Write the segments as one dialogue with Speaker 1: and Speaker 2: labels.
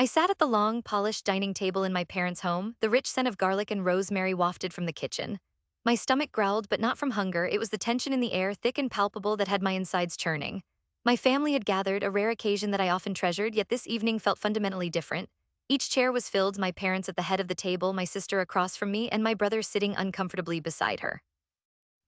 Speaker 1: I sat at the long, polished dining table in my parents' home, the rich scent of garlic and rosemary wafted from the kitchen. My stomach growled, but not from hunger. It was the tension in the air, thick and palpable, that had my insides churning. My family had gathered, a rare occasion that I often treasured, yet this evening felt fundamentally different. Each chair was filled, my parents at the head of the table, my sister across from me, and my brother sitting uncomfortably beside her.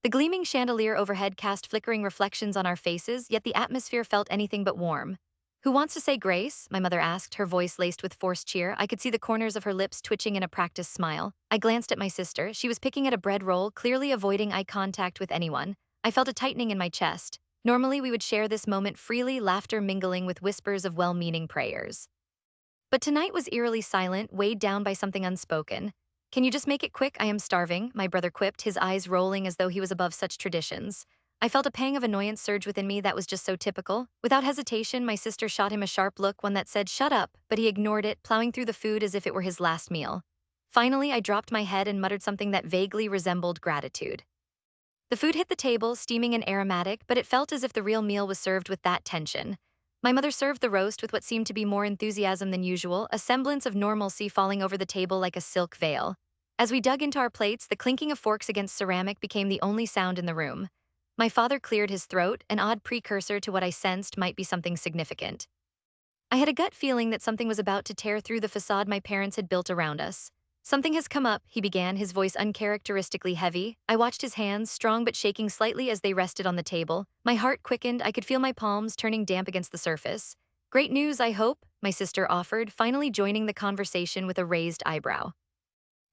Speaker 1: The gleaming chandelier overhead cast flickering reflections on our faces, yet the atmosphere felt anything but warm. "Who wants to say grace?" my mother asked, her voice laced with forced cheer. I could see the corners of her lips twitching in a practiced smile. I glanced at my sister. She was picking at a bread roll, clearly avoiding eye contact with anyone. I felt a tightening in my chest. Normally, we would share this moment freely, laughter mingling with whispers of well-meaning prayers. But tonight was eerily silent, weighed down by something unspoken. "Can you just make it quick? I am starving," my brother quipped, his eyes rolling as though he was above such traditions. I felt a pang of annoyance surge within me that was just so typical. Without hesitation, my sister shot him a sharp look, one that said, "Shut up," but he ignored it, plowing through the food as if it were his last meal. Finally, I dropped my head and muttered something that vaguely resembled gratitude. The food hit the table, steaming and aromatic, but it felt as if the real meal was served with that tension. My mother served the roast with what seemed to be more enthusiasm than usual, a semblance of normalcy falling over the table like a silk veil. As we dug into our plates, the clinking of forks against ceramic became the only sound in the room. My father cleared his throat, an odd precursor to what I sensed might be something significant. I had a gut feeling that something was about to tear through the facade my parents had built around us. "Something has come up," he began, his voice uncharacteristically heavy. I watched his hands, strong but shaking slightly as they rested on the table. My heart quickened, I could feel my palms turning damp against the surface. "Great news, I hope," my sister offered, finally joining the conversation with a raised eyebrow.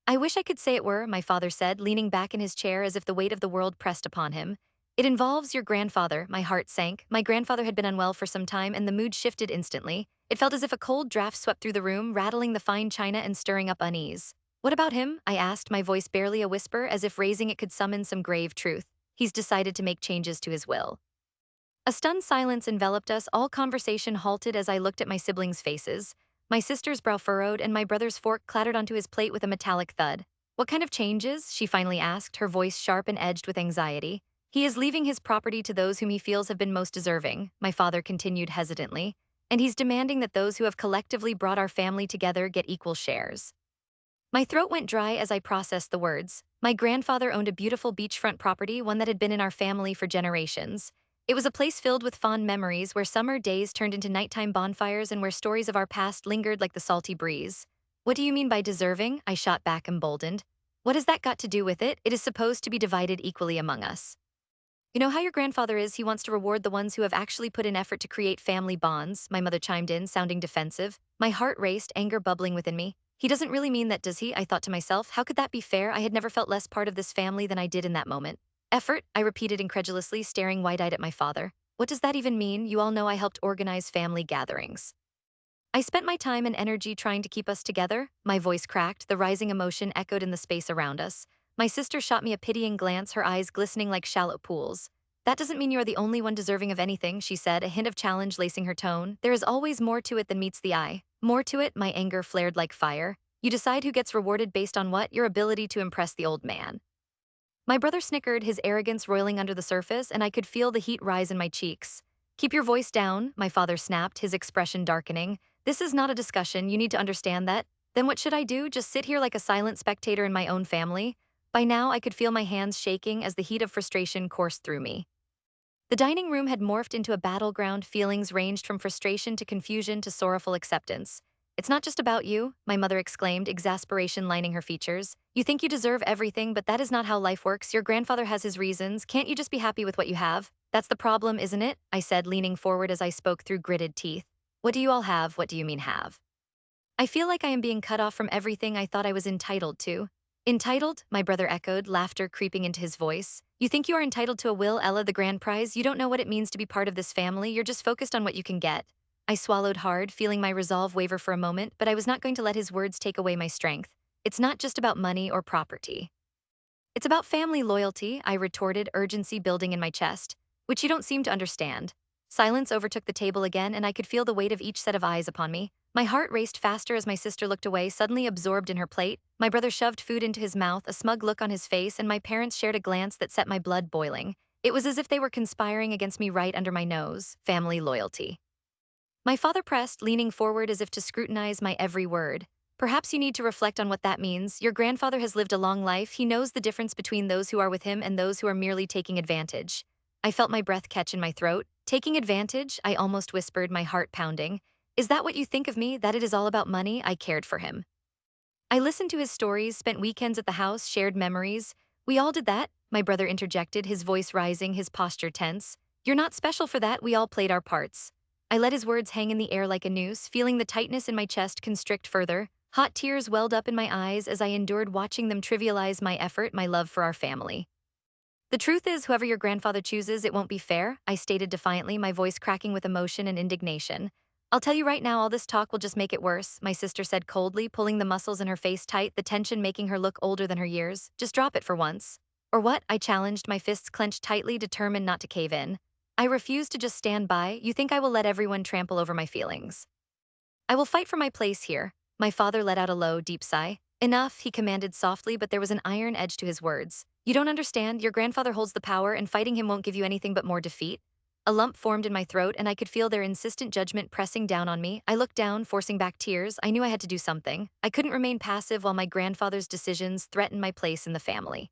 Speaker 1: "I wish I could say it were," my father said, leaning back in his chair as if the weight of the world pressed upon him. "It involves your grandfather." My heart sank. My grandfather had been unwell for some time, and the mood shifted instantly. It felt as if a cold draft swept through the room, rattling the fine china and stirring up unease. "What about him?" I asked, my voice barely a whisper, as if raising it could summon some grave truth. "He's decided to make changes to his will." A stunned silence enveloped us, all conversation halted as I looked at my siblings' faces. My sister's brow furrowed, and my brother's fork clattered onto his plate with a metallic thud. "What kind of changes?" she finally asked, her voice sharp and edged with anxiety. "He is leaving his property to those whom he feels have been most deserving," my father continued hesitantly. "And he's demanding that those who have collectively brought our family together get equal shares." My throat went dry as I processed the words. My grandfather owned a beautiful beachfront property, one that had been in our family for generations. It was a place filled with fond memories, where summer days turned into nighttime bonfires and where stories of our past lingered like the salty breeze. "What do you mean by deserving?" I shot back, emboldened. "What has that got to do with it? It is supposed to be divided equally among us." "You know how your grandfather is, he wants to reward the ones who have actually put in effort to create family bonds," my mother chimed in, sounding defensive. My heart raced, anger bubbling within me. "He doesn't really mean that, does he?" I thought to myself. How could that be fair? I had never felt less part of this family than I did in that moment. "Effort?" I repeated incredulously, staring wide-eyed at my father. "What does that even mean? You all know I helped organize family gatherings. I spent my time and energy trying to keep us together." My voice cracked, the rising emotion echoed in the space around us. My sister shot me a pitying glance, her eyes glistening like shallow pools. "That doesn't mean you're the only one deserving of anything," she said, a hint of challenge lacing her tone. "There is always more to it than meets the eye." "More to it?" My anger flared like fire. "You decide who gets rewarded based on what? Your ability to impress the old man." My brother snickered, his arrogance roiling under the surface, and I could feel the heat rise in my cheeks. "Keep your voice down," my father snapped, his expression darkening. "This is not a discussion, you need to understand that." "Then what should I do? Just sit here like a silent spectator in my own family?" By now, I could feel my hands shaking as the heat of frustration coursed through me. The dining room had morphed into a battleground, feelings ranged from frustration to confusion to sorrowful acceptance. "It's not just about you," my mother exclaimed, exasperation lining her features. "You think you deserve everything, but that is not how life works. Your grandfather has his reasons. Can't you just be happy with what you have?" "That's the problem, isn't it?" I said, leaning forward as I spoke through gritted teeth. "What do you all have? What do you mean have?" "I feel like I am being cut off from everything I thought I was entitled to." "Entitled?" my brother echoed, laughter creeping into his voice. "You think you are entitled to a will, Ella, the grand prize? You don't know what it means to be part of this family. You're just focused on what you can get." I swallowed hard, feeling my resolve waver for a moment, but I was not going to let his words take away my strength. "It's not just about money or property. It's about family loyalty," I retorted, urgency building in my chest. "Which you don't seem to understand." Silence overtook the table again, and I could feel the weight of each set of eyes upon me. My heart raced faster as my sister looked away, suddenly absorbed in her plate. My brother shoved food into his mouth, a smug look on his face, and my parents shared a glance that set my blood boiling. It was as if they were conspiring against me right under my nose. Family loyalty. My father pressed, leaning forward as if to scrutinize my every word. Perhaps you need to reflect on what that means. Your grandfather has lived a long life. He knows the difference between those who are with him and those who are merely taking advantage. I felt my breath catch in my throat. Taking advantage, I almost whispered, my heart pounding. Is that what you think of me, that it is all about money? I cared for him. I listened to his stories, spent weekends at the house, shared memories. We all did that, my brother interjected, his voice rising, his posture tense. You're not special for that, we all played our parts. I let his words hang in the air like a noose, feeling the tightness in my chest constrict further. Hot tears welled up in my eyes as I endured watching them trivialize my effort, my love for our family. The truth is, whoever your grandfather chooses, it won't be fair, I stated defiantly, my voice cracking with emotion and indignation. I'll tell you right now, all this talk will just make it worse, my sister said coldly, pulling the muscles in her face tight, the tension making her look older than her years. Just drop it for once. Or what? I challenged, my fists clenched tightly, determined not to cave in. I refuse to just stand by. You think I will let everyone trample over my feelings? I will fight for my place here. My father let out a low, deep sigh. Enough, he commanded softly, but there was an iron edge to his words. You don't understand, your grandfather holds the power, and fighting him won't give you anything but more defeat. A lump formed in my throat, and I could feel their insistent judgment pressing down on me. I looked down, forcing back tears. I knew I had to do something. I couldn't remain passive while my grandfather's decisions threatened my place in the family.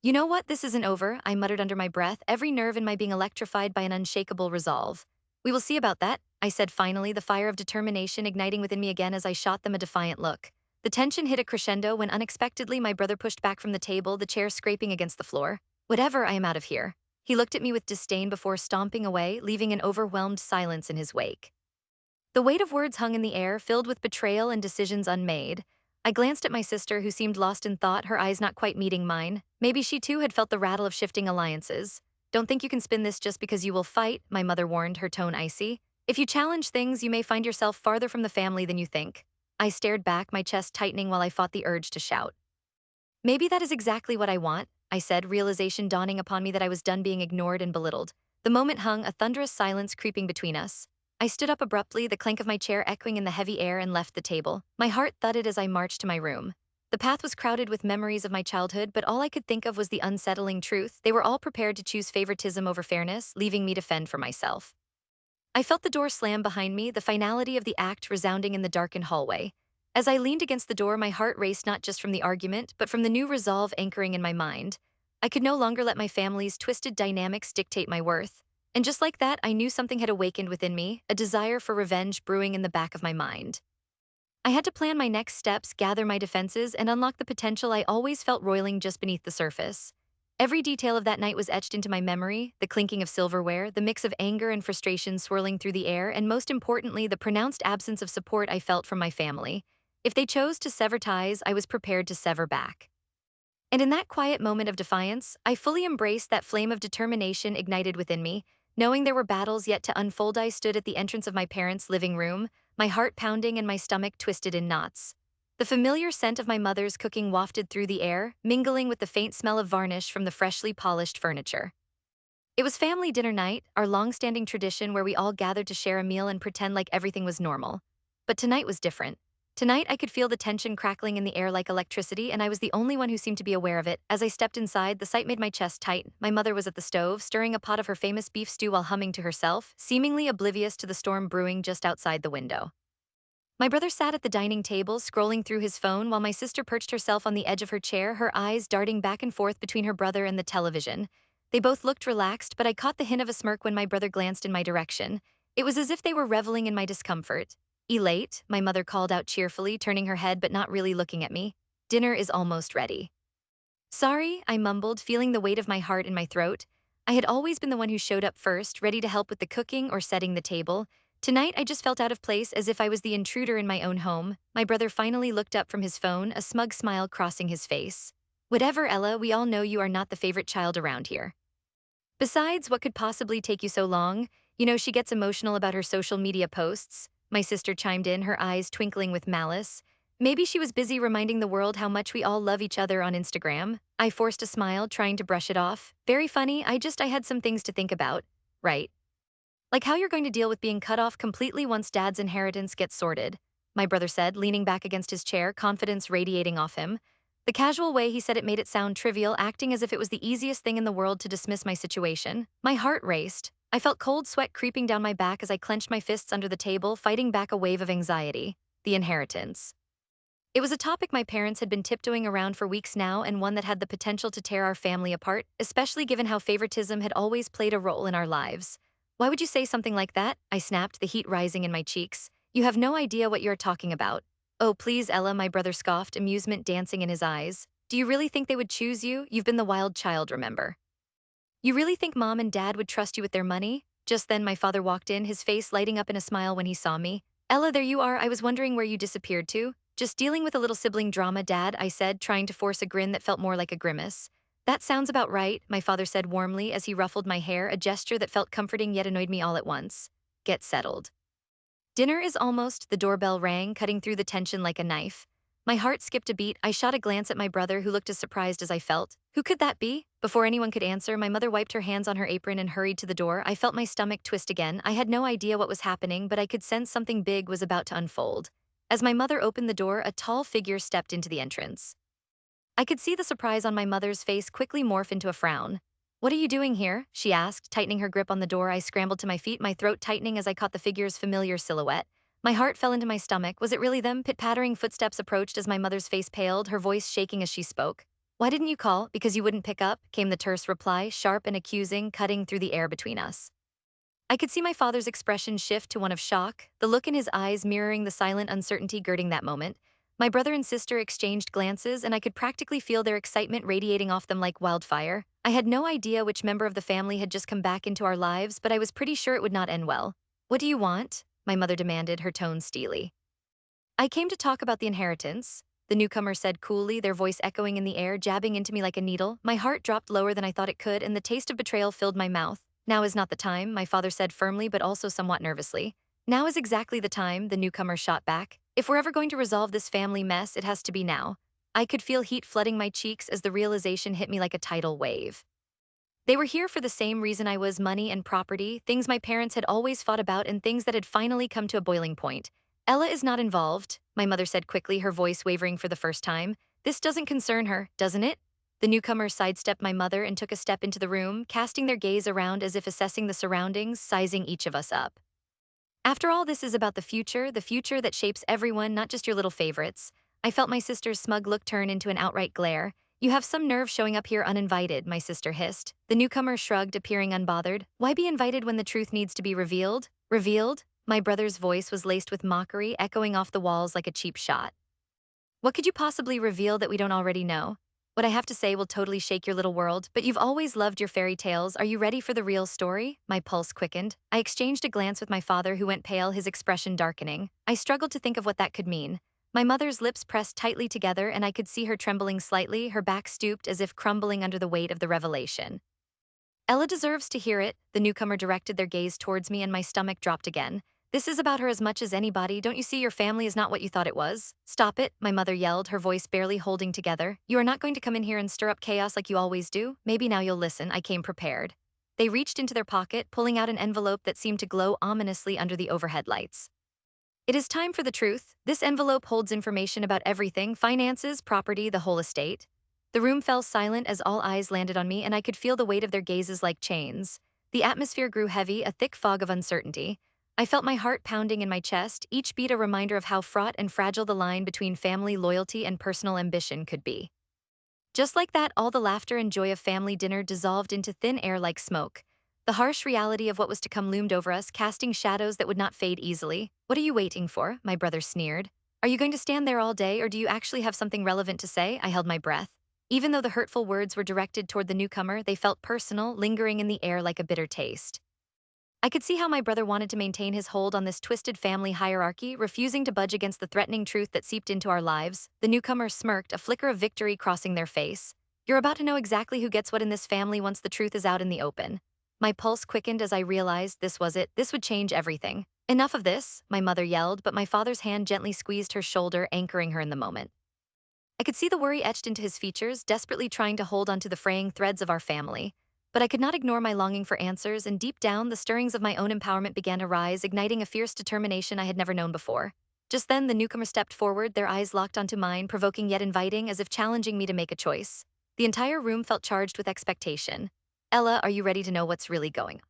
Speaker 1: You know what? This isn't over, I muttered under my breath, every nerve in my being electrified by an unshakable resolve. We will see about that, I said finally, the fire of determination igniting within me again as I shot them a defiant look. The tension hit a crescendo when unexpectedly my brother pushed back from the table, the chair scraping against the floor. Whatever, I am out of here. He looked at me with disdain before stomping away, leaving an overwhelmed silence in his wake. The weight of words hung in the air, filled with betrayal and decisions unmade. I glanced at my sister, who seemed lost in thought, her eyes not quite meeting mine. Maybe she too had felt the rattle of shifting alliances. Don't think you can spin this just because you will fight, my mother warned, her tone icy. If you challenge things, you may find yourself farther from the family than you think. I stared back, my chest tightening while I fought the urge to shout. Maybe that is exactly what I want, I said, realization dawning upon me that I was done being ignored and belittled. The moment hung, a thunderous silence creeping between us. I stood up abruptly, the clank of my chair echoing in the heavy air, and left the table. My heart thudded as I marched to my room. The path was crowded with memories of my childhood, but all I could think of was the unsettling truth. They were all prepared to choose favoritism over fairness, leaving me to fend for myself. I felt the door slam behind me, the finality of the act resounding in the darkened hallway. As I leaned against the door, my heart raced not just from the argument, but from the new resolve anchoring in my mind. I could no longer let my family's twisted dynamics dictate my worth. And just like that, I knew something had awakened within me, a desire for revenge brewing in the back of my mind. I had to plan my next steps, gather my defenses, and unlock the potential I always felt roiling just beneath the surface. Every detail of that night was etched into my memory, the clinking of silverware, the mix of anger and frustration swirling through the air, and most importantly, the pronounced absence of support I felt from my family. If they chose to sever ties, I was prepared to sever back. And in that quiet moment of defiance, I fully embraced that flame of determination ignited within me. Knowing there were battles yet to unfold, I stood at the entrance of my parents' living room, my heart pounding and my stomach twisted in knots. The familiar scent of my mother's cooking wafted through the air, mingling with the faint smell of varnish from the freshly polished furniture. It was family dinner night, our long-standing tradition where we all gathered to share a meal and pretend like everything was normal. But tonight was different. Tonight, I could feel the tension crackling in the air like electricity, and I was the only one who seemed to be aware of it. As I stepped inside, the sight made my chest tight. My mother was at the stove, stirring a pot of her famous beef stew while humming to herself, seemingly oblivious to the storm brewing just outside the window. My brother sat at the dining table, scrolling through his phone, while my sister perched herself on the edge of her chair, her eyes darting back and forth between her brother and the television. They both looked relaxed, but I caught the hint of a smirk when my brother glanced in my direction. It was as if they were reveling in my discomfort. Elate, my mother called out cheerfully, turning her head but not really looking at me. Dinner is almost ready. Sorry, I mumbled, feeling the weight of my heart in my throat. I had always been the one who showed up first, ready to help with the cooking or setting the table. Tonight, I just felt out of place, as if I was the intruder in my own home. My brother finally looked up from his phone, a smug smile crossing his face. Whatever, Ella, we all know you are not the favorite child around here. Besides, what could possibly take you so long? You know, she gets emotional about her social media posts. My sister chimed in, her eyes twinkling with malice. Maybe she was busy reminding the world how much we all love each other on Instagram. I forced a smile, trying to brush it off. Very funny, I had some things to think about. Right. Like how you're going to deal with being cut off completely once Dad's inheritance gets sorted, my brother said, leaning back against his chair, confidence radiating off him. The casual way he said it made it sound trivial, acting as if it was the easiest thing in the world to dismiss my situation. My heart raced. I felt cold sweat creeping down my back as I clenched my fists under the table, fighting back a wave of anxiety. The inheritance. It was a topic my parents had been tiptoeing around for weeks now, and one that had the potential to tear our family apart, especially given how favoritism had always played a role in our lives. Why would you say something like that? I snapped, the heat rising in my cheeks. You have no idea what you're talking about. Oh, please, Ella, my brother scoffed, amusement dancing in his eyes. Do you really think they would choose you? You've been the wild child, remember? You really think mom and dad would trust you with their money? Just then, my father walked in, his face lighting up in a smile when he saw me. Ella, there you are. I was wondering where you disappeared to. Just dealing with a little sibling drama, Dad, I said, trying to force a grin that felt more like a grimace. That sounds about right, my father said warmly as he ruffled my hair, a gesture that felt comforting yet annoyed me all at once. Get settled. Dinner is almost, the doorbell rang, cutting through the tension like a knife. My heart skipped a beat. I shot a glance at my brother, who looked as surprised as I felt. Who could that be? Before anyone could answer, my mother wiped her hands on her apron and hurried to the door. I felt my stomach twist again. I had no idea what was happening, but I could sense something big was about to unfold. As my mother opened the door, a tall figure stepped into the entrance. I could see the surprise on my mother's face quickly morph into a frown. What are you doing here? She asked, tightening her grip on the door. I scrambled to my feet, my throat tightening as I caught the figure's familiar silhouette. My heart fell into my stomach. Was it really them? Pit-pattering footsteps approached as my mother's face paled, her voice shaking as she spoke. Why didn't you call? Because you wouldn't pick up, came the terse reply, sharp and accusing, cutting through the air between us. I could see my father's expression shift to one of shock, the look in his eyes mirroring the silent uncertainty girding that moment. My brother and sister exchanged glances, and I could practically feel their excitement radiating off them like wildfire. I had no idea which member of the family had just come back into our lives, but I was pretty sure it would not end well. What do you want? My mother demanded, her tone steely. I came to talk about the inheritance, the newcomer said coolly, their voice echoing in the air, jabbing into me like a needle. My heart dropped lower than I thought it could, and the taste of betrayal filled my mouth. Now is not the time, my father said firmly but also somewhat nervously. Now is exactly the time, the newcomer shot back. If we're ever going to resolve this family mess, it has to be now. I could feel heat flooding my cheeks as the realization hit me like a tidal wave. They were here for the same reason I was: money and property, things my parents had always fought about and things that had finally come to a boiling point. Ella is not involved, my mother said quickly, her voice wavering for the first time. This doesn't concern her, doesn't it? The newcomer sidestepped my mother and took a step into the room, casting their gaze around as if assessing the surroundings, sizing each of us up. After all, this is about the future that shapes everyone, not just your little favorites. I felt my sister's smug look turn into an outright glare. You have some nerve showing up here uninvited, my sister hissed. The newcomer shrugged, appearing unbothered. Why be invited when the truth needs to be revealed? Revealed? My brother's voice was laced with mockery, echoing off the walls like a cheap shot. What could you possibly reveal that we don't already know? What I have to say will totally shake your little world, but you've always loved your fairy tales. Are you ready for the real story? My pulse quickened. I exchanged a glance with my father, who went pale, his expression darkening. I struggled to think of what that could mean. My mother's lips pressed tightly together, and I could see her trembling slightly, her back stooped as if crumbling under the weight of the revelation. Ella deserves to hear it. The newcomer directed their gaze towards me, and my stomach dropped again. This is about her as much as anybody. Don't you see your family is not what you thought it was? Stop it, my mother yelled, her voice barely holding together. You are not going to come in here and stir up chaos like you always do. Maybe now you'll listen. I came prepared. They reached into their pocket, pulling out an envelope that seemed to glow ominously under the overhead lights. It is time for the truth. This envelope holds information about everything: finances, property, the whole estate. The room fell silent as all eyes landed on me, and I could feel the weight of their gazes like chains. The atmosphere grew heavy, a thick fog of uncertainty. I felt my heart pounding in my chest, each beat a reminder of how fraught and fragile the line between family loyalty and personal ambition could be. Just like that, all the laughter and joy of family dinner dissolved into thin air like smoke. The harsh reality of what was to come loomed over us, casting shadows that would not fade easily. What are you waiting for? My brother sneered. Are you going to stand there all day, or do you actually have something relevant to say? I held my breath. Even though the hurtful words were directed toward the newcomer, they felt personal, lingering in the air like a bitter taste. I could see how my brother wanted to maintain his hold on this twisted family hierarchy, refusing to budge against the threatening truth that seeped into our lives. The newcomer smirked, a flicker of victory crossing their face. You're about to know exactly who gets what in this family once the truth is out in the open. My pulse quickened as I realized this was it. This would change everything. Enough of this, my mother yelled, but my father's hand gently squeezed her shoulder, anchoring her in the moment. I could see the worry etched into his features, desperately trying to hold onto the fraying threads of our family. But I could not ignore my longing for answers, and deep down, the stirrings of my own empowerment began to rise, igniting a fierce determination I had never known before. Just then, the newcomer stepped forward, their eyes locked onto mine, provoking yet inviting, as if challenging me to make a choice. The entire room felt charged with expectation. Ella, are you ready to know what's really going on?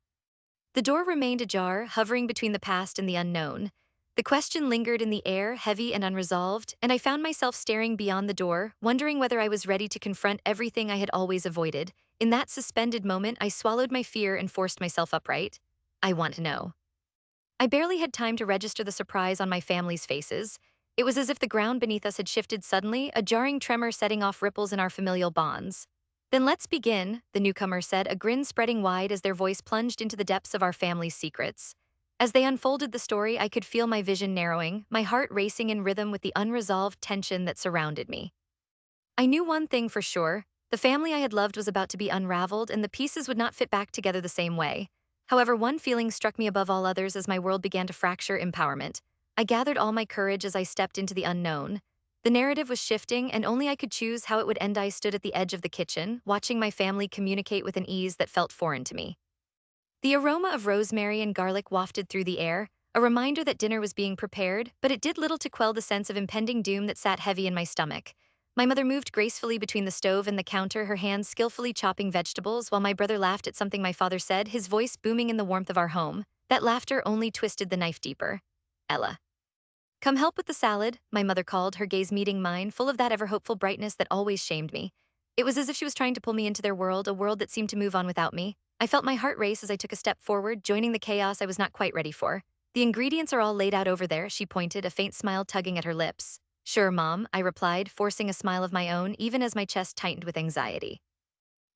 Speaker 1: The door remained ajar, hovering between the past and the unknown. The question lingered in the air, heavy and unresolved, and I found myself staring beyond the door, wondering whether I was ready to confront everything I had always avoided. In that suspended moment, I swallowed my fear and forced myself upright. I want to know. I barely had time to register the surprise on my family's faces. It was as if the ground beneath us had shifted suddenly, a jarring tremor setting off ripples in our familial bonds. Then let's begin, the newcomer said, a grin spreading wide as their voice plunged into the depths of our family's secrets. As they unfolded the story, I could feel my vision narrowing, my heart racing in rhythm with the unresolved tension that surrounded me. I knew one thing for sure. The family I had loved was about to be unraveled, and the pieces would not fit back together the same way. However, one feeling struck me above all others as my world began to fracture: empowerment. I gathered all my courage as I stepped into the unknown. The narrative was shifting, and only I could choose how it would end. I stood at the edge of the kitchen, watching my family communicate with an ease that felt foreign to me. The aroma of rosemary and garlic wafted through the air, a reminder that dinner was being prepared, but it did little to quell the sense of impending doom that sat heavy in my stomach. My mother moved gracefully between the stove and the counter, her hands skillfully chopping vegetables, while my brother laughed at something my father said, his voice booming in the warmth of our home. That laughter only twisted the knife deeper. Ella. Come help with the salad, my mother called, her gaze meeting mine, full of that ever-hopeful brightness that always shamed me. It was as if she was trying to pull me into their world, a world that seemed to move on without me. I felt my heart race as I took a step forward, joining the chaos I was not quite ready for. The ingredients are all laid out over there, she pointed, a faint smile tugging at her lips. Sure, Mom, I replied, forcing a smile of my own, even as my chest tightened with anxiety.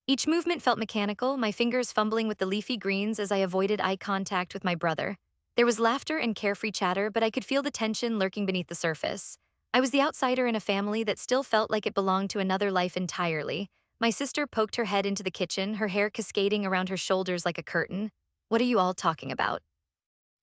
Speaker 1: Each movement felt mechanical, my fingers fumbling with the leafy greens as I avoided eye contact with my brother. There was laughter and carefree chatter, but I could feel the tension lurking beneath the surface. I was the outsider in a family that still felt like it belonged to another life entirely. My sister poked her head into the kitchen, her hair cascading around her shoulders like a curtain. What are you all talking about?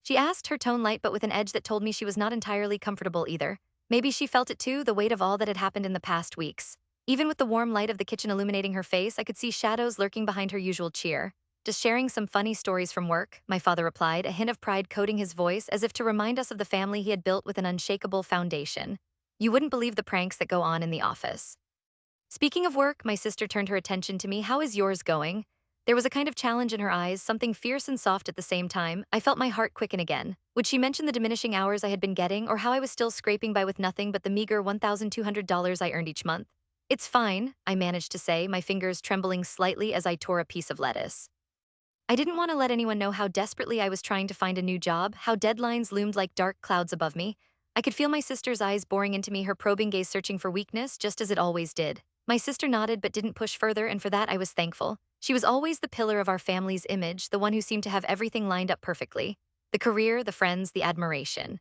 Speaker 1: She asked, her tone light but with an edge that told me she was not entirely comfortable either. Maybe she felt it too, the weight of all that had happened in the past weeks. Even with the warm light of the kitchen illuminating her face, I could see shadows lurking behind her usual cheer. Just sharing some funny stories from work, my father replied, a hint of pride coating his voice as if to remind us of the family he had built with an unshakable foundation. You wouldn't believe the pranks that go on in the office. Speaking of work, my sister turned her attention to me. How is yours going? There was a kind of challenge in her eyes, something fierce and soft at the same time. I felt my heart quicken again. Would she mention the diminishing hours I had been getting, or how I was still scraping by with nothing but the meager $1,200 I earned each month? It's fine, I managed to say, my fingers trembling slightly as I tore a piece of lettuce. I didn't want to let anyone know how desperately I was trying to find a new job, how deadlines loomed like dark clouds above me. I could feel my sister's eyes boring into me, her probing gaze searching for weakness, just as it always did. My sister nodded but didn't push further, and for that I was thankful. She was always the pillar of our family's image, the one who seemed to have everything lined up perfectly. The career, the friends, the admiration.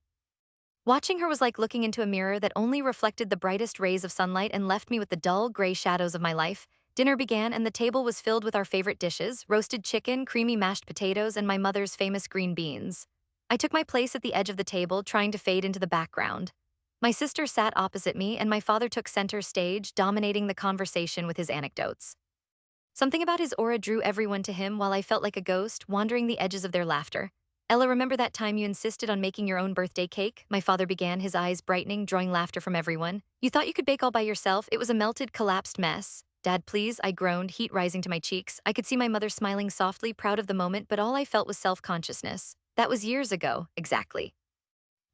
Speaker 1: Watching her was like looking into a mirror that only reflected the brightest rays of sunlight and left me with the dull, gray shadows of my life. Dinner began, and the table was filled with our favorite dishes: roasted chicken, creamy mashed potatoes, and my mother's famous green beans. I took my place at the edge of the table, trying to fade into the background. My sister sat opposite me, and my father took center stage, dominating the conversation with his anecdotes. Something about his aura drew everyone to him, while I felt like a ghost, wandering the edges of their laughter. Ella, remember that time you insisted on making your own birthday cake? My father began, his eyes brightening, drawing laughter from everyone. You thought you could bake all by yourself? It was a melted, collapsed mess. Dad, please, I groaned, heat rising to my cheeks. I could see my mother smiling softly, proud of the moment, but all I felt was self-consciousness. That was years ago, exactly.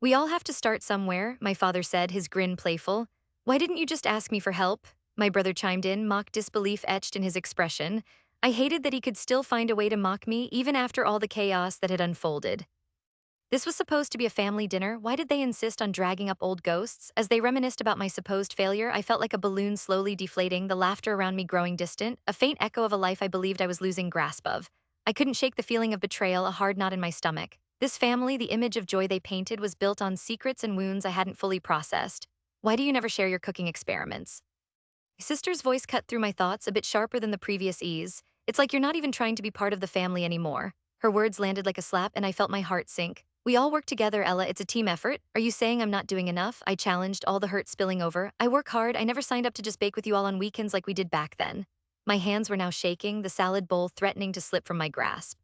Speaker 1: We all have to start somewhere, my father said, his grin playful. Why didn't you just ask me for help? My brother chimed in, mock disbelief etched in his expression. I hated that he could still find a way to mock me, even after all the chaos that had unfolded. This was supposed to be a family dinner. Why did they insist on dragging up old ghosts? As they reminisced about my supposed failure, I felt like a balloon slowly deflating, the laughter around me growing distant, a faint echo of a life I believed I was losing grasp of. I couldn't shake the feeling of betrayal, a hard knot in my stomach. This family, the image of joy they painted, was built on secrets and wounds I hadn't fully processed. Why do you never share your cooking experiments? My sister's voice cut through my thoughts, a bit sharper than the previous ease. It's like you're not even trying to be part of the family anymore. Her words landed like a slap, and I felt my heart sink. We all work together, Ella. It's a team effort. Are you saying I'm not doing enough? I challenged, all the hurt spilling over. I work hard. I never signed up to just bake with you all on weekends like we did back then. My hands were now shaking, the salad bowl threatening to slip from my grasp.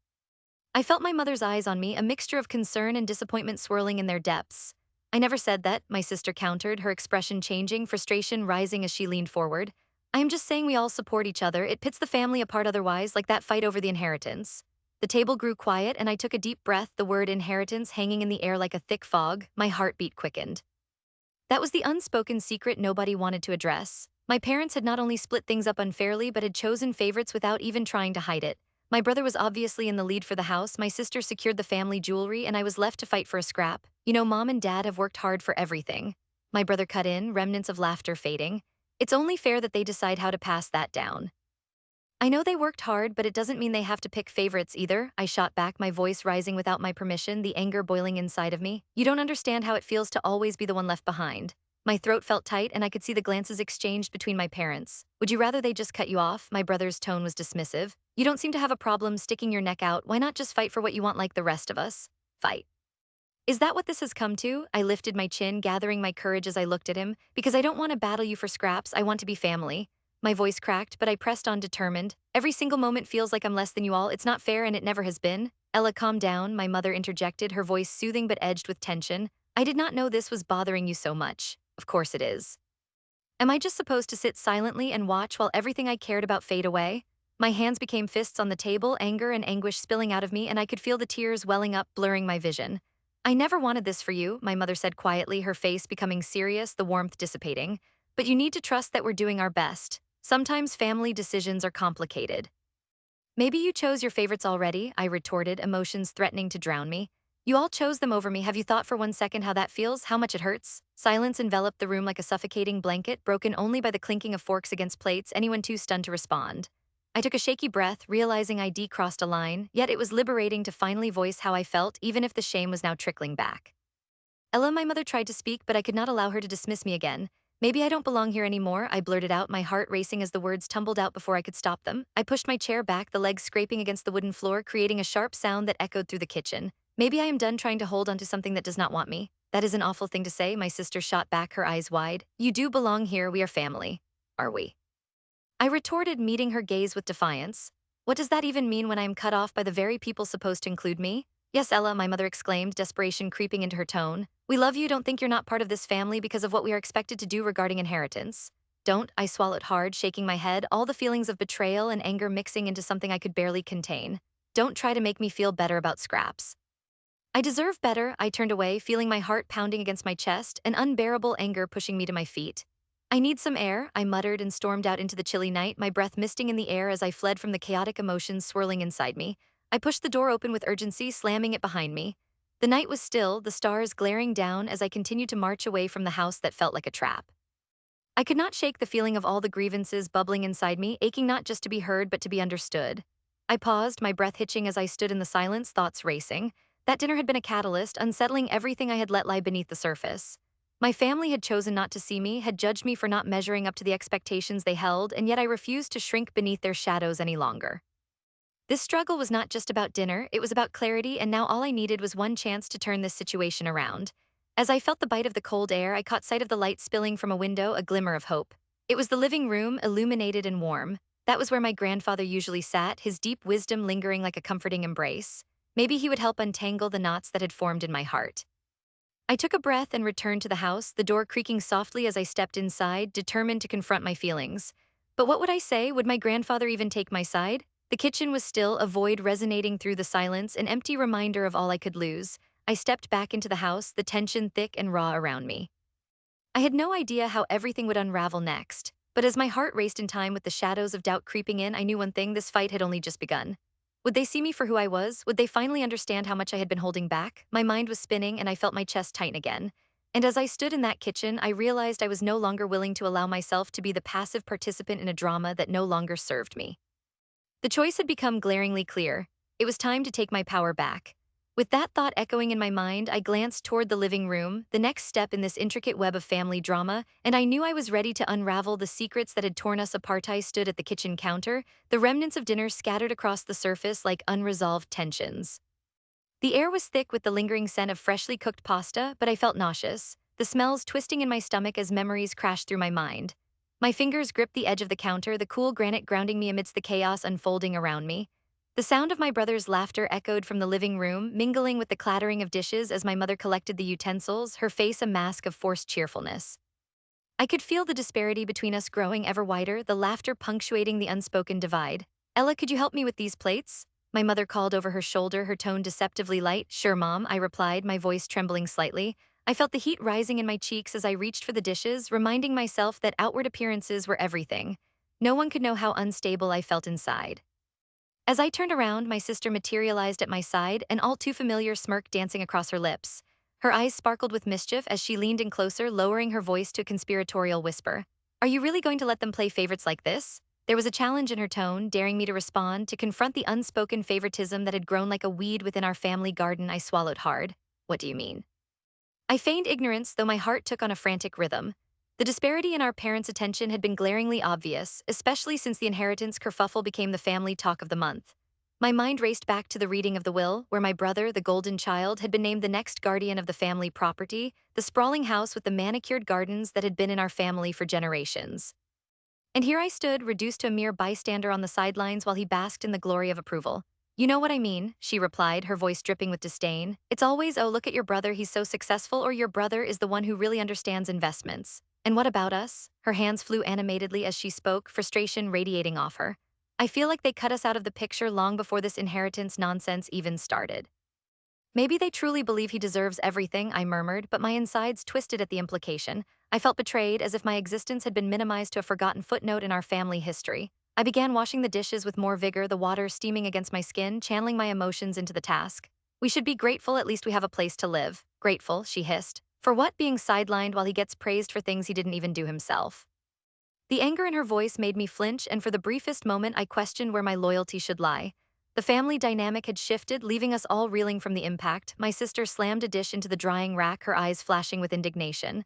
Speaker 1: I felt my mother's eyes on me, a mixture of concern and disappointment swirling in their depths. I never said that, my sister countered, her expression changing, frustration rising as she leaned forward. I am just saying we all support each other. It pits the family apart otherwise, like that fight over the inheritance. The table grew quiet, and I took a deep breath, the word inheritance hanging in the air like a thick fog. My heartbeat quickened. That was the unspoken secret nobody wanted to address. My parents had not only split things up unfairly, but had chosen favorites without even trying to hide it. My brother was obviously in the lead for the house, my sister secured the family jewelry, and I was left to fight for a scrap. You know, Mom and Dad have worked hard for everything. My brother cut in, remnants of laughter fading. It's only fair that they decide how to pass that down. I know they worked hard, but it doesn't mean they have to pick favorites either. I shot back, my voice rising without my permission, the anger boiling inside of me. You don't understand how it feels to always be the one left behind. My throat felt tight, and I could see the glances exchanged between my parents. Would you rather they just cut you off? My brother's tone was dismissive. You don't seem to have a problem sticking your neck out. Why not just fight for what you want like the rest of us? Fight. Is that what this has come to? I lifted my chin, gathering my courage as I looked at him. Because I don't want to battle you for scraps, I want to be family. My voice cracked, but I pressed on determined. Every single moment feels like I'm less than you all. It's not fair, and it never has been. Ella, calm down, my mother interjected, her voice soothing but edged with tension. I did not know this was bothering you so much. Of course it is. Am I just supposed to sit silently and watch while everything I cared about fade away? My hands became fists on the table, anger and anguish spilling out of me, and I could feel the tears welling up, blurring my vision. I never wanted this for you, my mother said quietly, her face becoming serious, the warmth dissipating. But you need to trust that we're doing our best. Sometimes family decisions are complicated. Maybe you chose your favorites already, I retorted, emotions threatening to drown me. You all chose them over me. Have you thought for 1 second how that feels, how much it hurts? Silence enveloped the room like a suffocating blanket, broken only by the clinking of forks against plates, anyone too stunned to respond. I took a shaky breath, realizing I decrossed a line, yet it was liberating to finally voice how I felt, even if the shame was now trickling back. Ella, my mother tried to speak, but I could not allow her to dismiss me again. Maybe I don't belong here anymore, I blurted out, my heart racing as the words tumbled out before I could stop them. I pushed my chair back, the legs scraping against the wooden floor, creating a sharp sound that echoed through the kitchen. Maybe I am done trying to hold onto something that does not want me. That is an awful thing to say, my sister shot back, her eyes wide. You do belong here, we are family. Are we? I retorted, meeting her gaze with defiance. What does that even mean when I am cut off by the very people supposed to include me? Yes, Ella, my mother exclaimed, desperation creeping into her tone. We love you, don't think you're not part of this family because of what we are expected to do regarding inheritance. Don't, I swallowed hard, shaking my head, all the feelings of betrayal and anger mixing into something I could barely contain. Don't try to make me feel better about scraps. I deserve better, I turned away, feeling my heart pounding against my chest, an unbearable anger pushing me to my feet. I need some air, I muttered and stormed out into the chilly night, my breath misting in the air as I fled from the chaotic emotions swirling inside me. I pushed the door open with urgency, slamming it behind me. The night was still, the stars glaring down as I continued to march away from the house that felt like a trap. I could not shake the feeling of all the grievances bubbling inside me, aching not just to be heard but to be understood. I paused, my breath hitching as I stood in the silence, thoughts racing. That dinner had been a catalyst, unsettling everything I had let lie beneath the surface. My family had chosen not to see me, had judged me for not measuring up to the expectations they held, and yet I refused to shrink beneath their shadows any longer. This struggle was not just about dinner, it was about clarity, and now all I needed was one chance to turn this situation around. As I felt the bite of the cold air, I caught sight of the light spilling from a window, a glimmer of hope. It was the living room, illuminated and warm. That was where my grandfather usually sat, his deep wisdom lingering like a comforting embrace. Maybe he would help untangle the knots that had formed in my heart. I took a breath and returned to the house, the door creaking softly as I stepped inside, determined to confront my feelings. But what would I say? Would my grandfather even take my side? The kitchen was still, a void resonating through the silence, an empty reminder of all I could lose. I stepped back into the house, the tension thick and raw around me. I had no idea how everything would unravel next, but as my heart raced in time with the shadows of doubt creeping in, I knew one thing: this fight had only just begun. Would they see me for who I was? Would they finally understand how much I had been holding back? My mind was spinning, and I felt my chest tighten again. And as I stood in that kitchen, I realized I was no longer willing to allow myself to be the passive participant in a drama that no longer served me. The choice had become glaringly clear. It was time to take my power back. With that thought echoing in my mind, I glanced toward the living room, the next step in this intricate web of family drama, and I knew I was ready to unravel the secrets that had torn us apart. I stood at the kitchen counter, the remnants of dinner scattered across the surface like unresolved tensions. The air was thick with the lingering scent of freshly cooked pasta, but I felt nauseous, the smells twisting in my stomach as memories crashed through my mind. My fingers gripped the edge of the counter, the cool granite grounding me amidst the chaos unfolding around me. The sound of my brother's laughter echoed from the living room, mingling with the clattering of dishes as my mother collected the utensils, her face a mask of forced cheerfulness. I could feel the disparity between us growing ever wider, the laughter punctuating the unspoken divide. Ella, could you help me with these plates? My mother called over her shoulder, her tone deceptively light. Sure, Mom, I replied, my voice trembling slightly. I felt the heat rising in my cheeks as I reached for the dishes, reminding myself that outward appearances were everything. No one could know how unstable I felt inside. As I turned around, my sister materialized at my side, an all too familiar smirk dancing across her lips. Her eyes sparkled with mischief as she leaned in closer, lowering her voice to a conspiratorial whisper. Are you really going to let them play favorites like this? There was a challenge in her tone, daring me to respond, to confront the unspoken favoritism that had grown like a weed within our family garden. I swallowed hard. What do you mean? I feigned ignorance, though my heart took on a frantic rhythm. The disparity in our parents' attention had been glaringly obvious, especially since the inheritance kerfuffle became the family talk of the month. My mind raced back to the reading of the will, where my brother, the golden child, had been named the next guardian of the family property, the sprawling house with the manicured gardens that had been in our family for generations. And here I stood, reduced to a mere bystander on the sidelines while he basked in the glory of approval. You know what I mean, she replied, her voice dripping with disdain. It's always, oh, look at your brother, he's so successful, or your brother is the one who really understands investments. And what about us? Her hands flew animatedly as she spoke, frustration radiating off her. I feel like they cut us out of the picture long before this inheritance nonsense even started. Maybe they truly believe he deserves everything, I murmured, but my insides twisted at the implication. I felt betrayed, as if my existence had been minimized to a forgotten footnote in our family history. I began washing the dishes with more vigor, the water steaming against my skin, channeling my emotions into the task. We should be grateful at least we have a place to live. Grateful, she hissed. For what, being sidelined while he gets praised for things he didn't even do himself? The anger in her voice made me flinch, and for the briefest moment I questioned where my loyalty should lie. The family dynamic had shifted, leaving us all reeling from the impact. My sister slammed a dish into the drying rack, her eyes flashing with indignation.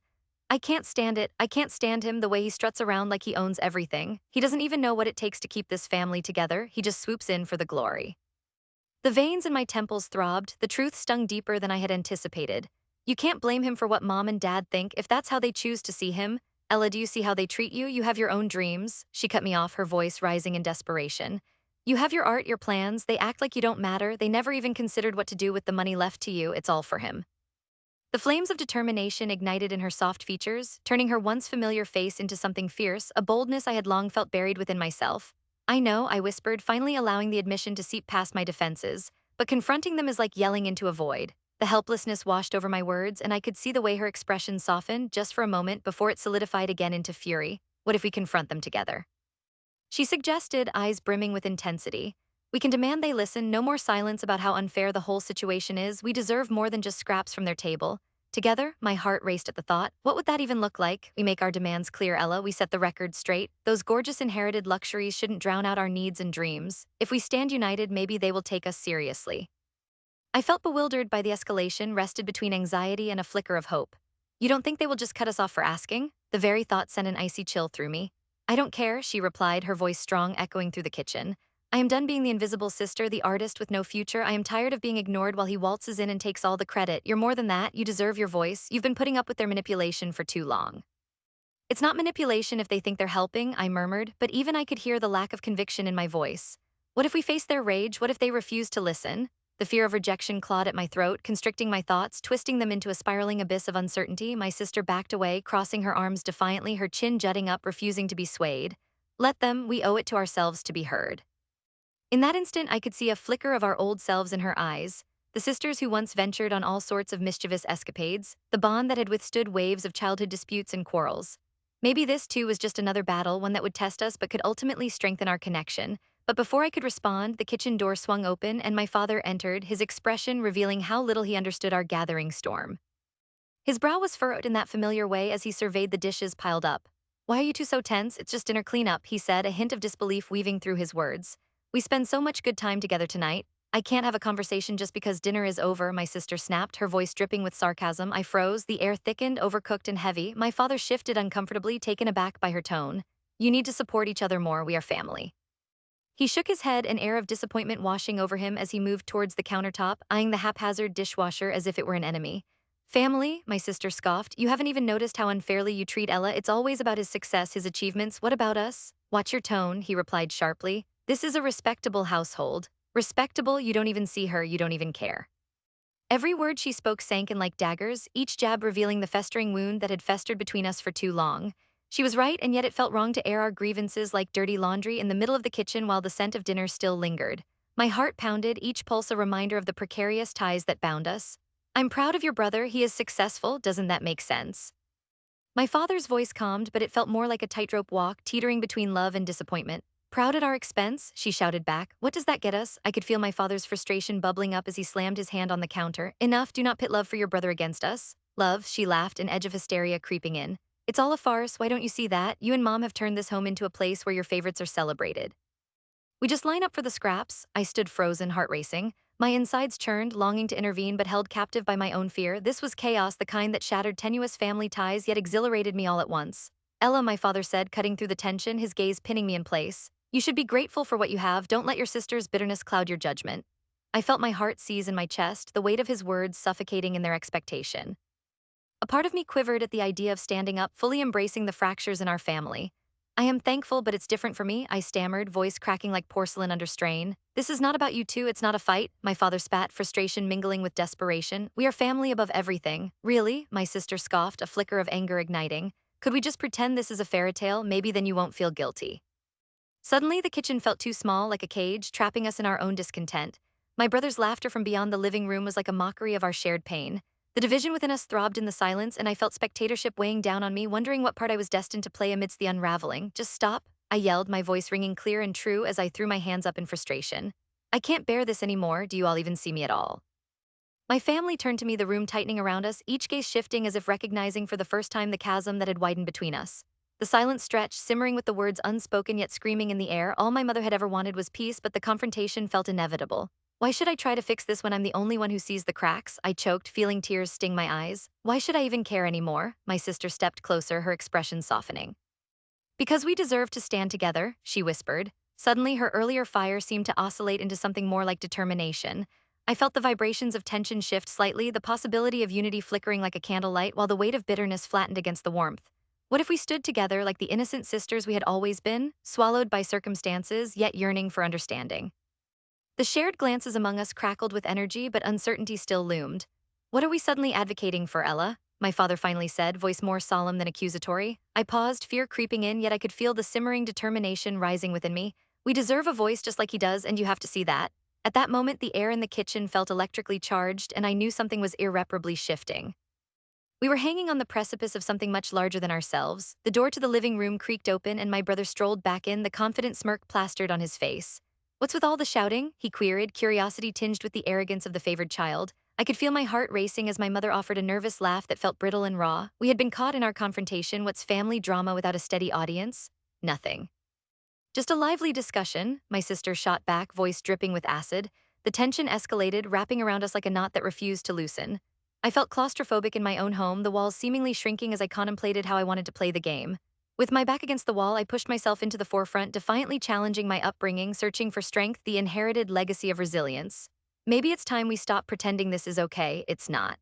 Speaker 1: I can't stand it. I can't stand him, the way he struts around like he owns everything. He doesn't even know what it takes to keep this family together. He just swoops in for the glory. The veins in my temples throbbed, the truth stung deeper than I had anticipated. You can't blame him for what Mom and Dad think if that's how they choose to see him. Ella, do you see how they treat you? You have your own dreams. She cut me off, her voice rising in desperation. You have your art, your plans. They act like you don't matter. They never even considered what to do with the money left to you. It's all for him. The flames of determination ignited in her soft features, turning her once familiar face into something fierce, a boldness I had long felt buried within myself. I know, I whispered, finally allowing the admission to seep past my defenses, but confronting them is like yelling into a void. The helplessness washed over my words, and I could see the way her expression softened just for a moment before it solidified again into fury. What if we confront them together? She suggested, eyes brimming with intensity. We can demand they listen, no more silence about how unfair the whole situation is. We deserve more than just scraps from their table. Together, my heart raced at the thought. What would that even look like? We make our demands clear, Ella. We set the record straight. Those gorgeous inherited luxuries shouldn't drown out our needs and dreams. If we stand united, maybe they will take us seriously. I felt bewildered by the escalation, rested between anxiety and a flicker of hope. You don't think they will just cut us off for asking? The very thought sent an icy chill through me. I don't care, she replied, her voice strong, echoing through the kitchen. I am done being the invisible sister, the artist with no future. I am tired of being ignored while he waltzes in and takes all the credit. You're more than that. You deserve your voice. You've been putting up with their manipulation for too long. It's not manipulation if they think they're helping, I murmured, but even I could hear the lack of conviction in my voice. What if we face their rage? What if they refuse to listen? The fear of rejection clawed at my throat, constricting my thoughts, twisting them into a spiraling abyss of uncertainty. My sister backed away, crossing her arms defiantly, her chin jutting up, refusing to be swayed. Let them, we owe it to ourselves to be heard. In that instant, I could see a flicker of our old selves in her eyes, the sisters who once ventured on all sorts of mischievous escapades, the bond that had withstood waves of childhood disputes and quarrels. Maybe this too was just another battle, one that would test us but could ultimately strengthen our connection. But before I could respond, the kitchen door swung open and my father entered, his expression revealing how little he understood our gathering storm. His brow was furrowed in that familiar way as he surveyed the dishes piled up. Why are you two so tense? It's just dinner cleanup, he said, a hint of disbelief weaving through his words. We spend so much good time together tonight. I can't have a conversation just because dinner is over, my sister snapped, her voice dripping with sarcasm. I froze, the air thickened, overcooked and heavy. My father shifted uncomfortably, taken aback by her tone. You need to support each other more, we are family. He shook his head, an air of disappointment washing over him as he moved towards the countertop, eyeing the haphazard dishwasher as if it were an enemy. Family, my sister scoffed. You haven't even noticed how unfairly you treat Ella. It's always about his success, his achievements. What about us? Watch your tone, he replied sharply. This is a respectable household. Respectable, you don't even see her, you don't even care. Every word she spoke sank in like daggers, each jab revealing the festering wound that had festered between us for too long. She was right, and yet it felt wrong to air our grievances like dirty laundry in the middle of the kitchen while the scent of dinner still lingered. My heart pounded, each pulse a reminder of the precarious ties that bound us. I'm proud of your brother, he is successful, doesn't that make sense? My father's voice calmed, but it felt more like a tightrope walk, teetering between love and disappointment. Proud at our expense? She shouted back. What does that get us? I could feel my father's frustration bubbling up as he slammed his hand on the counter. Enough, do not pit love for your brother against us. Love, she laughed, an edge of hysteria creeping in. It's all a farce, why don't you see that? You and mom have turned this home into a place where your favorites are celebrated. We just line up for the scraps. I stood frozen, heart racing. My insides churned, longing to intervene but held captive by my own fear. This was chaos, the kind that shattered tenuous family ties yet exhilarated me all at once. Ella, my father said, cutting through the tension, his gaze pinning me in place. You should be grateful for what you have. Don't let your sister's bitterness cloud your judgment. I felt my heart seize in my chest, the weight of his words suffocating in their expectation. A part of me quivered at the idea of standing up, fully embracing the fractures in our family. I am thankful, but it's different for me, I stammered, voice cracking like porcelain under strain. This is not about you two, it's not a fight, my father spat, frustration mingling with desperation. We are family above everything. Really? My sister scoffed, a flicker of anger igniting. Could we just pretend this is a fairy tale? Maybe then you won't feel guilty. Suddenly, the kitchen felt too small, like a cage, trapping us in our own discontent. My brother's laughter from beyond the living room was like a mockery of our shared pain. The division within us throbbed in the silence, and I felt spectatorship weighing down on me, wondering what part I was destined to play amidst the unraveling. Just stop, I yelled, my voice ringing clear and true as I threw my hands up in frustration. I can't bear this anymore. Do you all even see me at all? My family turned to me, the room tightening around us, each gaze shifting as if recognizing for the first time the chasm that had widened between us. The silence stretched, simmering with the words unspoken yet screaming in the air. All my mother had ever wanted was peace, but the confrontation felt inevitable. Why should I try to fix this when I'm the only one who sees the cracks? I choked, feeling tears sting my eyes. Why should I even care anymore? My sister stepped closer, her expression softening. Because we deserve to stand together, she whispered. Suddenly, her earlier fire seemed to oscillate into something more like determination. I felt the vibrations of tension shift slightly, the possibility of unity flickering like a candlelight, while the weight of bitterness flattened against the warmth. What if we stood together like the innocent sisters we had always been, swallowed by circumstances, yet yearning for understanding? The shared glances among us crackled with energy, but uncertainty still loomed. What are we suddenly advocating for, Ella? My father finally said, voice more solemn than accusatory. I paused, fear creeping in, yet I could feel the simmering determination rising within me. We deserve a voice just like he does, and you have to see that. At that moment, the air in the kitchen felt electrically charged, and I knew something was irreparably shifting. We were hanging on the precipice of something much larger than ourselves. The door to the living room creaked open, and my brother strolled back in, the confident smirk plastered on his face. What's with all the shouting? He queried, curiosity tinged with the arrogance of the favored child. I could feel my heart racing as my mother offered a nervous laugh that felt brittle and raw. We had been caught in our confrontation. What's family drama without a steady audience? Nothing. Just a lively discussion, my sister shot back, voice dripping with acid. The tension escalated, wrapping around us like a knot that refused to loosen. I felt claustrophobic in my own home, the walls seemingly shrinking as I contemplated how I wanted to play the game. With my back against the wall, I pushed myself into the forefront, defiantly challenging my upbringing, searching for strength, the inherited legacy of resilience. Maybe it's time we stop pretending this is okay, it's not.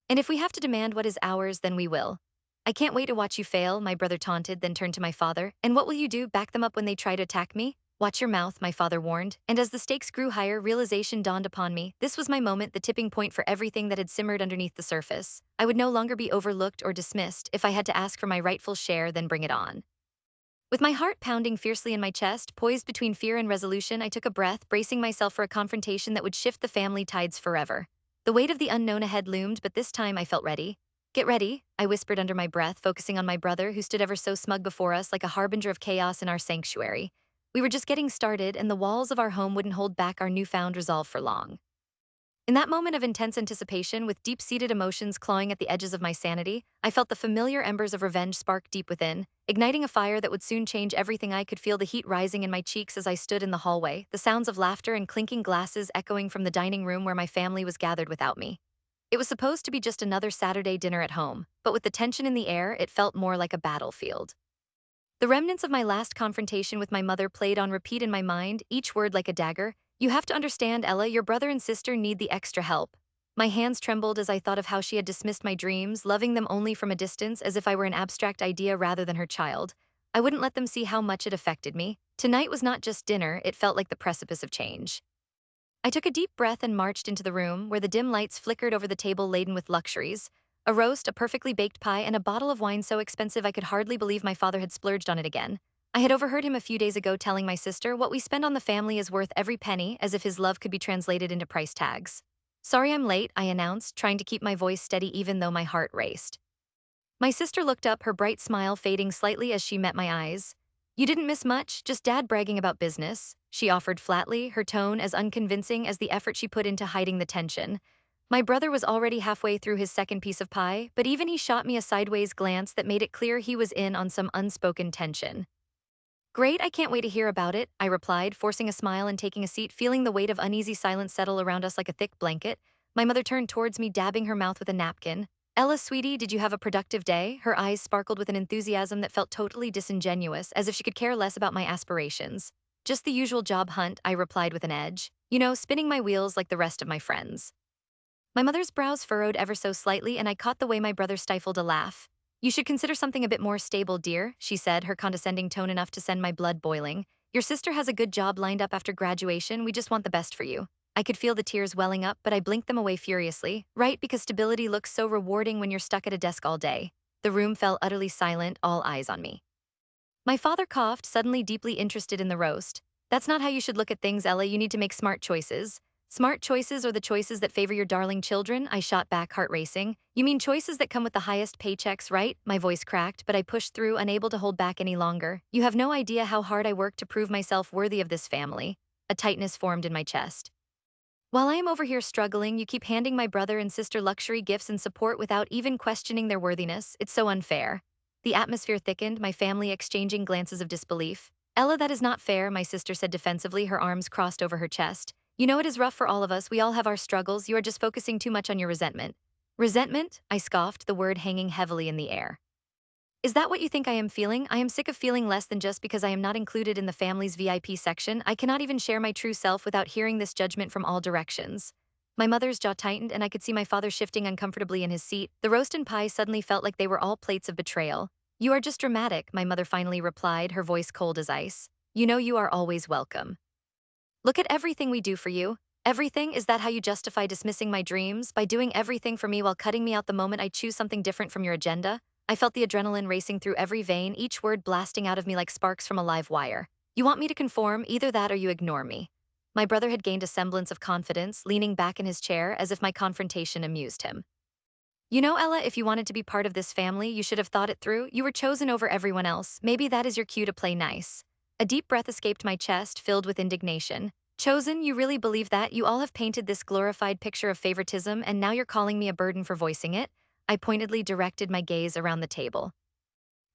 Speaker 1: And if we have to demand what is ours, then we will. I can't wait to watch you fail, my brother taunted, then turned to my father. And what will you do, back them up when they try to attack me? Watch your mouth, my father warned. And as the stakes grew higher, realization dawned upon me. This was my moment, the tipping point for everything that had simmered underneath the surface. I would no longer be overlooked or dismissed. If I had to ask for my rightful share, then bring it on. With my heart pounding fiercely in my chest, poised between fear and resolution, I took a breath, bracing myself for a confrontation that would shift the family tides forever. The weight of the unknown ahead loomed, but this time I felt ready. Get ready, I whispered under my breath, focusing on my brother, who stood ever so smug before us like a harbinger of chaos in our sanctuary. We were just getting started, and the walls of our home wouldn't hold back our newfound resolve for long. In that moment of intense anticipation, with deep-seated emotions clawing at the edges of my sanity, I felt the familiar embers of revenge spark deep within, igniting a fire that would soon change everything. I could feel the heat rising in my cheeks as I stood in the hallway, the sounds of laughter and clinking glasses echoing from the dining room where my family was gathered without me. It was supposed to be just another Saturday dinner at home, but with the tension in the air, it felt more like a battlefield. The remnants of my last confrontation with my mother played on repeat in my mind, each word like a dagger. You have to understand, Ella, your brother and sister need the extra help. My hands trembled as I thought of how she had dismissed my dreams, loving them only from a distance as if I were an abstract idea rather than her child. I wouldn't let them see how much it affected me. Tonight was not just dinner, it felt like the precipice of change. I took a deep breath and marched into the room, where the dim lights flickered over the table laden with luxuries. A roast, a perfectly baked pie, and a bottle of wine so expensive I could hardly believe my father had splurged on it again. I had overheard him a few days ago telling my sister what we spend on the family is worth every penny, as if his love could be translated into price tags. Sorry I'm late, I announced, trying to keep my voice steady even though my heart raced. My sister looked up, her bright smile fading slightly as she met my eyes. You didn't miss much, just Dad bragging about business, she offered flatly, her tone as unconvincing as the effort she put into hiding the tension. My brother was already halfway through his second piece of pie, but even he shot me a sideways glance that made it clear he was in on some unspoken tension. Great, I can't wait to hear about it, I replied, forcing a smile and taking a seat, feeling the weight of uneasy silence settle around us like a thick blanket. My mother turned towards me, dabbing her mouth with a napkin. Ella, sweetie, did you have a productive day? Her eyes sparkled with an enthusiasm that felt totally disingenuous, as if she could care less about my aspirations. Just the usual job hunt, I replied with an edge. You know, spinning my wheels like the rest of my friends. My mother's brows furrowed ever so slightly, and I caught the way my brother stifled a laugh. You should consider something a bit more stable, dear, she said, her condescending tone enough to send my blood boiling. Your sister has a good job lined up after graduation, we just want the best for you. I could feel the tears welling up, but I blinked them away furiously, right, because stability looks so rewarding when you're stuck at a desk all day. The room fell utterly silent, all eyes on me. My father coughed, suddenly deeply interested in the roast. That's not how you should look at things, Ella. You need to make smart choices. Smart choices are the choices that favor your darling children, I shot back, heart racing. You mean choices that come with the highest paychecks, right? My voice cracked, but I pushed through, unable to hold back any longer. You have no idea how hard I worked to prove myself worthy of this family. A tightness formed in my chest. While I am over here struggling, you keep handing my brother and sister luxury gifts and support without even questioning their worthiness. It's so unfair. The atmosphere thickened, my family exchanging glances of disbelief. Ella, that is not fair, my sister said defensively, her arms crossed over her chest. You know it is rough for all of us, we all have our struggles, you are just focusing too much on your resentment. Resentment? I scoffed, the word hanging heavily in the air. Is that what you think I am feeling? I am sick of feeling less than just because I am not included in the family's VIP section. I cannot even share my true self without hearing this judgment from all directions. My mother's jaw tightened, and I could see my father shifting uncomfortably in his seat. The roast and pie suddenly felt like they were all plates of betrayal. You are just dramatic, my mother finally replied, her voice cold as ice. You know you are always welcome. Look at everything we do for you. Everything? Is that how you justify dismissing my dreams? By doing everything for me while cutting me out the moment I choose something different from your agenda? I felt the adrenaline racing through every vein, each word blasting out of me like sparks from a live wire. You want me to conform, either that or you ignore me. My brother had gained a semblance of confidence, leaning back in his chair as if my confrontation amused him. You know, Ella, if you wanted to be part of this family, you should have thought it through. You were chosen over everyone else. Maybe that is your cue to play nice. A deep breath escaped my chest, filled with indignation. Chosen? You really believe that? You all have painted this glorified picture of favoritism, and now you're calling me a burden for voicing it? I pointedly directed my gaze around the table.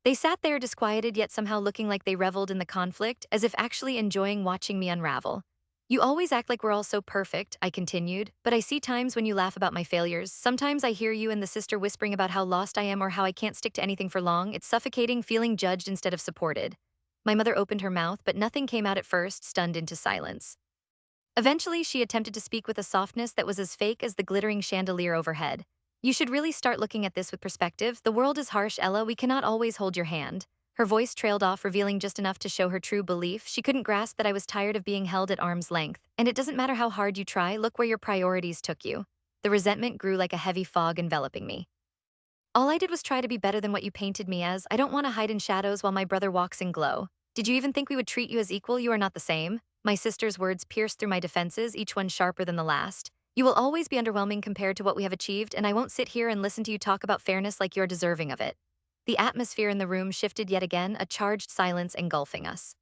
Speaker 1: They sat there disquieted yet somehow looking like they reveled in the conflict, as if actually enjoying watching me unravel. You always act like we're all so perfect, I continued, but I see times when you laugh about my failures. Sometimes I hear you and the sister whispering about how lost I am or how I can't stick to anything for long. It's suffocating, feeling judged instead of supported. My mother opened her mouth, but nothing came out at first, stunned into silence. Eventually, she attempted to speak with a softness that was as fake as the glittering chandelier overhead. You should really start looking at this with perspective. The world is harsh, Ella. We cannot always hold your hand. Her voice trailed off, revealing just enough to show her true belief. She couldn't grasp that I was tired of being held at arm's length. And it doesn't matter how hard you try, look where your priorities took you. The resentment grew like a heavy fog enveloping me. All I did was try to be better than what you painted me as. I don't want to hide in shadows while my brother walks in glow. Did you even think we would treat you as equal? You are not the same. My sister's words pierced through my defenses, each one sharper than the last. You will always be underwhelming compared to what we have achieved, and I won't sit here and listen to you talk about fairness like you're deserving of it. The atmosphere in the room shifted yet again, a charged silence engulfing us.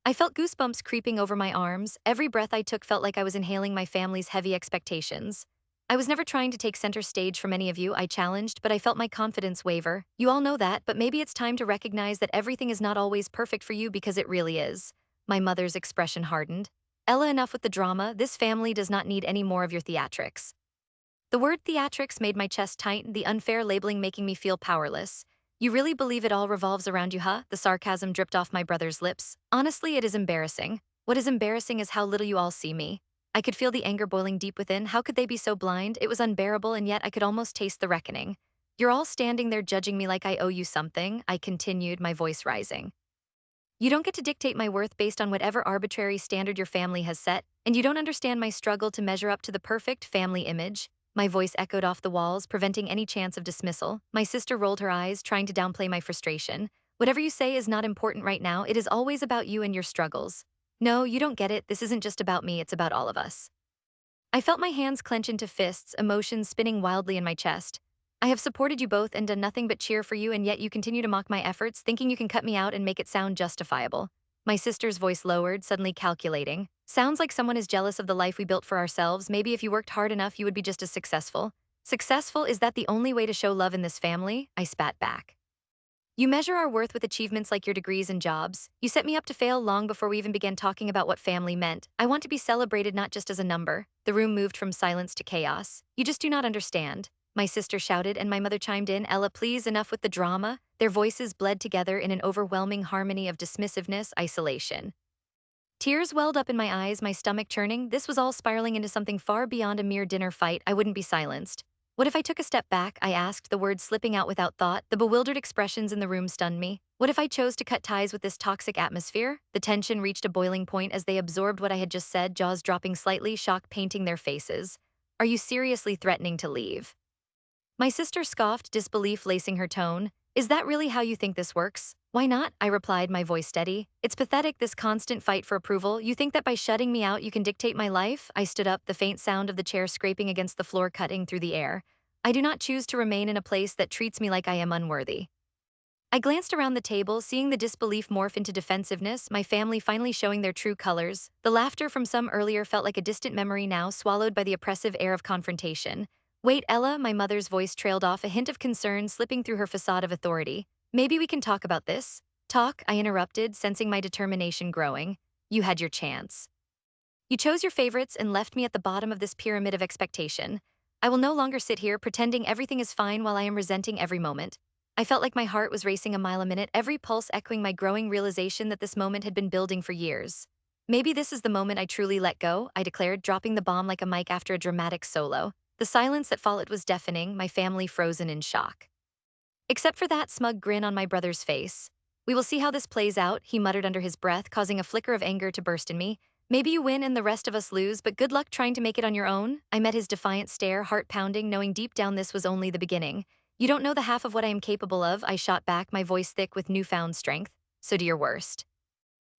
Speaker 1: I felt goosebumps creeping over my arms. Every breath I took felt like I was inhaling my family's heavy expectations. I was never trying to take center stage from any of you, I challenged, but I felt my confidence waver. You all know that, but maybe it's time to recognize that everything is not always perfect for you because it really is. My mother's expression hardened. Ella, enough with the drama. This family does not need any more of your theatrics. The word theatrics made my chest tighten, the unfair labeling making me feel powerless. You really believe it all revolves around you, huh? The sarcasm dripped off my brother's lips. Honestly, it is embarrassing. What is embarrassing is how little you all see me. I could feel the anger boiling deep within. How could they be so blind? It was unbearable, and yet I could almost taste the reckoning. You're all standing there judging me like I owe you something, I continued, my voice rising. You don't get to dictate my worth based on whatever arbitrary standard your family has set, and you don't understand my struggle to measure up to the perfect family image. My voice echoed off the walls, preventing any chance of dismissal. My sister rolled her eyes, trying to downplay my frustration. Whatever you say is not important right now, it is always about you and your struggles. No, you don't get it, this isn't just about me, it's about all of us. I felt my hands clench into fists, emotions spinning wildly in my chest. I have supported you both and done nothing but cheer for you, and yet you continue to mock my efforts, thinking you can cut me out and make it sound justifiable. My sister's voice lowered, suddenly calculating. Sounds like someone is jealous of the life we built for ourselves. Maybe if you worked hard enough, you would be just as successful. Successful? Is that the only way to show love in this family? I spat back. You measure our worth with achievements like your degrees and jobs. You set me up to fail long before we even began talking about what family meant. I want to be celebrated not just as a number. The room moved from silence to chaos. You just do not understand. My sister shouted, and my mother chimed in, Ella, please, enough with the drama. Their voices bled together in an overwhelming harmony of dismissiveness, isolation. Tears welled up in my eyes, my stomach churning. This was all spiraling into something far beyond a mere dinner fight. I wouldn't be silenced. What if I took a step back? I asked, the words slipping out without thought. The bewildered expressions in the room stunned me. What if I chose to cut ties with this toxic atmosphere? The tension reached a boiling point as they absorbed what I had just said, jaws dropping slightly, shock painting their faces. Are you seriously threatening to leave? My sister scoffed, disbelief lacing her tone. Is that really how you think this works? Why not? I replied, my voice steady. It's pathetic, this constant fight for approval. You think that by shutting me out you can dictate my life? I stood up, the faint sound of the chair scraping against the floor cutting through the air. I do not choose to remain in a place that treats me like I am unworthy. I glanced around the table, seeing the disbelief morph into defensiveness, my family finally showing their true colors. The laughter from some earlier felt like a distant memory now, swallowed by the oppressive air of confrontation. Wait, Ella, my mother's voice trailed off, a hint of concern slipping through her facade of authority. Maybe we can talk about this? Talk, I interrupted, sensing my determination growing. You had your chance. You chose your favorites and left me at the bottom of this pyramid of expectation. I will no longer sit here pretending everything is fine while I am resenting every moment. I felt like my heart was racing a mile a minute, every pulse echoing my growing realization that this moment had been building for years. Maybe this is the moment I truly let go, I declared, dropping the bomb like a mic after a dramatic solo. The silence that followed was deafening, my family frozen in shock. Except for that smug grin on my brother's face. We will see how this plays out, he muttered under his breath, causing a flicker of anger to burst in me. Maybe you win and the rest of us lose, but good luck trying to make it on your own. I met his defiant stare, heart pounding, knowing deep down this was only the beginning. You don't know the half of what I am capable of, I shot back, my voice thick with newfound strength. So do your worst.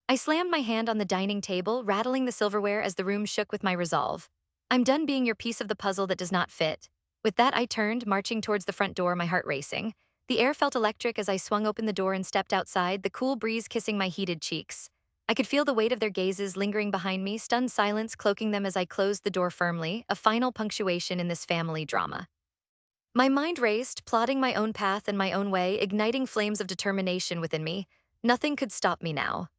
Speaker 1: I slammed my hand on the dining table, rattling the silverware as the room shook with my resolve. I'm done being your piece of the puzzle that does not fit. With that, I turned, marching towards the front door, my heart racing. The air felt electric as I swung open the door and stepped outside, the cool breeze kissing my heated cheeks. I could feel the weight of their gazes lingering behind me, stunned silence cloaking them as I closed the door firmly, a final punctuation in this family drama. My mind raced, plotting my own path and my own way, igniting flames of determination within me. Nothing could stop me now.